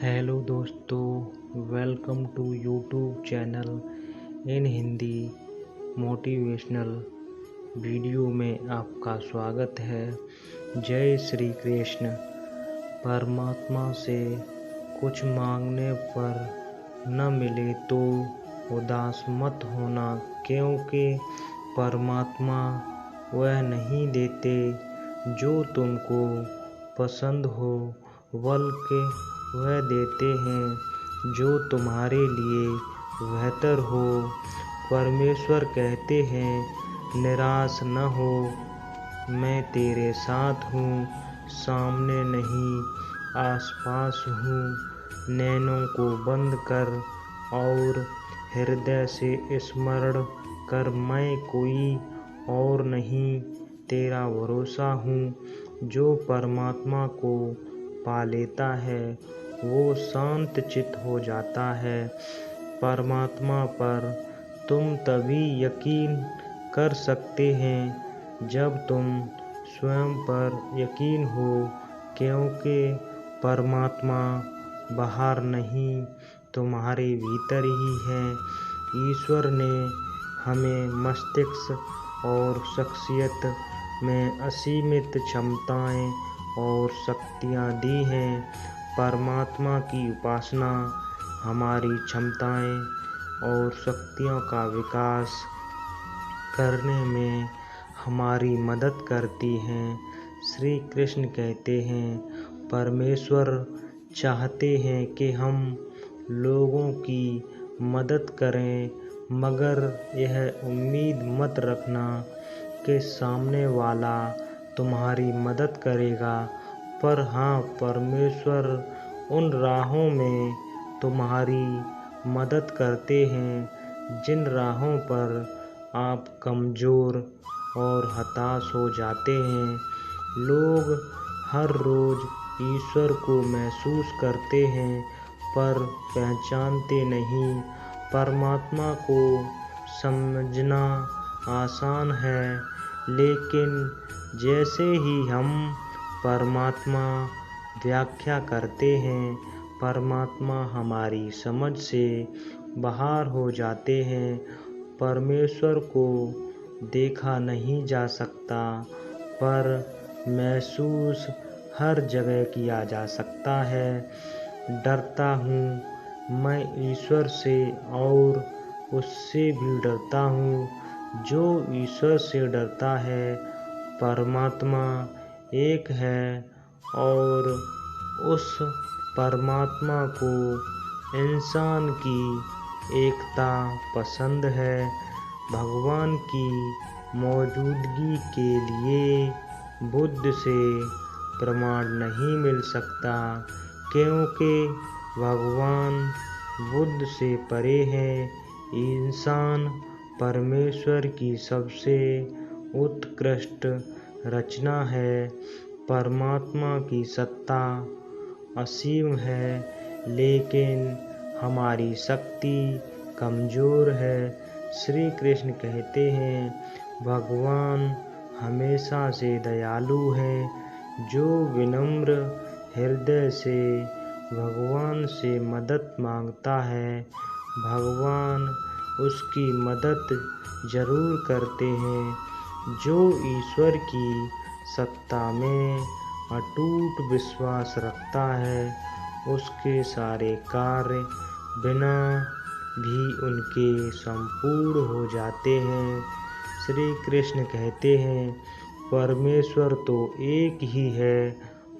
Hello दोस्तों, welcome to YouTube channel in Hindi motivational video में आपका स्वागत है। जय श्री कृष्ण। परमात्मा से कुछ मांगने पर न मिले तो उदास मत होना, क्योंकि परमात्मा वह नहीं देते जो तुमको पसंद हो, बल्कि वह देते हैं जो तुम्हारे लिए बेहतर हो। परमेश्वर कहते हैं, निराश न हो, मैं तेरे साथ हूँ, सामने नहीं आसपास हूँ। नैनों को बंद कर और हृदय से स्मरण कर, मैं कोई और नहीं, तेरा भरोसा हूँ। जो परमात्मा को पा लेता है वो शांत चित्त हो जाता है। परमात्मा पर तुम तभी यकीन कर सकते हैं जब तुम स्वयं पर यकीन हो, क्योंकि परमात्मा बाहर नहीं, तुम्हारे भीतर ही है। ईश्वर ने हमें मस्तिष्क और शख्सियत में असीमित क्षमताएं और शक्तियां दी हैं। परमात्मा की उपासना हमारी क्षमताएं और शक्तियों का विकास करने में हमारी मदद करती हैं। श्री कृष्ण कहते हैं, परमेश्वर चाहते हैं कि हम लोगों की मदद करें, मगर यह उम्मीद मत रखना कि सामने वाला तुम्हारी मदद करेगा। पर हाँ, परमेश्वर उन राहों में तुम्हारी मदद करते हैं जिन राहों पर आप कमज़ोर और हताश हो जाते हैं। लोग हर रोज़ ईश्वर को महसूस करते हैं पर पहचानते नहीं। परमात्मा को समझना आसान है, लेकिन जैसे ही हम परमात्मा व्याख्या करते हैं, परमात्मा हमारी समझ से बाहर हो जाते हैं। परमेश्वर को देखा नहीं जा सकता, पर महसूस हर जगह किया जा सकता है। डरता हूँ मैं ईश्वर से, और उससे भी डरता हूँ जो ईश्वर से डरता है। परमात्मा एक है और उस परमात्मा को इंसान की एकता पसंद है। भगवान की मौजूदगी के लिए बुद्ध से प्रमाण नहीं मिल सकता, क्योंकि भगवान बुद्ध से परे है। इंसान परमेश्वर की सबसे उत्कृष्ट रचना है। परमात्मा की सत्ता असीम है, लेकिन हमारी शक्ति कमज़ोर है। श्री कृष्ण कहते हैं, भगवान हमेशा से दयालु हैं। जो विनम्र हृदय से भगवान से मदद मांगता है, भगवान उसकी मदद जरूर करते हैं। जो ईश्वर की सत्ता में अटूट विश्वास रखता है, उसके सारे कार्य बिना भी उनके संपूर्ण हो जाते हैं। श्री कृष्ण कहते हैं, परमेश्वर तो एक ही है,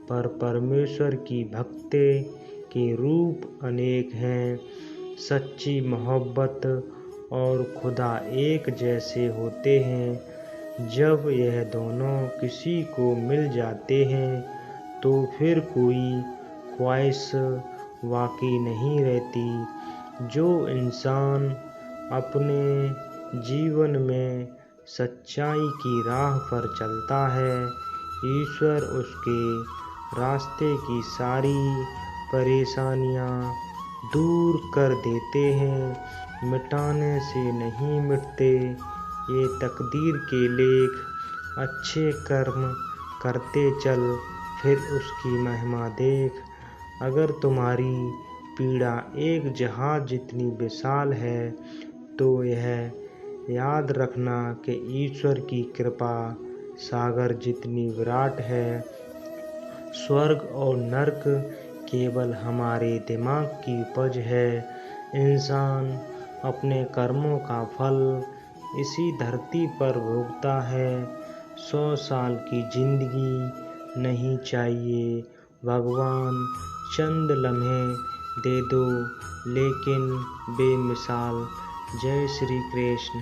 पर परमेश्वर की भक्ति के रूप अनेक हैं। सच्ची मोहब्बत और खुदा एक जैसे होते हैं। जब यह दोनों किसी को मिल जाते हैं तो फिर कोई ख्वाहिश बाकी नहीं रहती। जो इंसान अपने जीवन में सच्चाई की राह पर चलता है, ईश्वर उसके रास्ते की सारी परेशानियां दूर कर देते हैं। मिटाने से नहीं मिटते ये तकदीर के लेख। अच्छे कर्म करते चल, फिर उसकी महिमा देख। अगर तुम्हारी पीड़ा एक जहाज जितनी विशाल है तो यह याद रखना कि ईश्वर की कृपा सागर जितनी विराट है। स्वर्ग और नर्क केवल हमारे दिमाग की उपज है। इंसान अपने कर्मों का फल इसी धरती पर भोगता है। 100 साल की जिंदगी नहीं चाहिए भगवान, चंद लम्हे दे दो लेकिन बेमिसाल। जय श्री कृष्ण।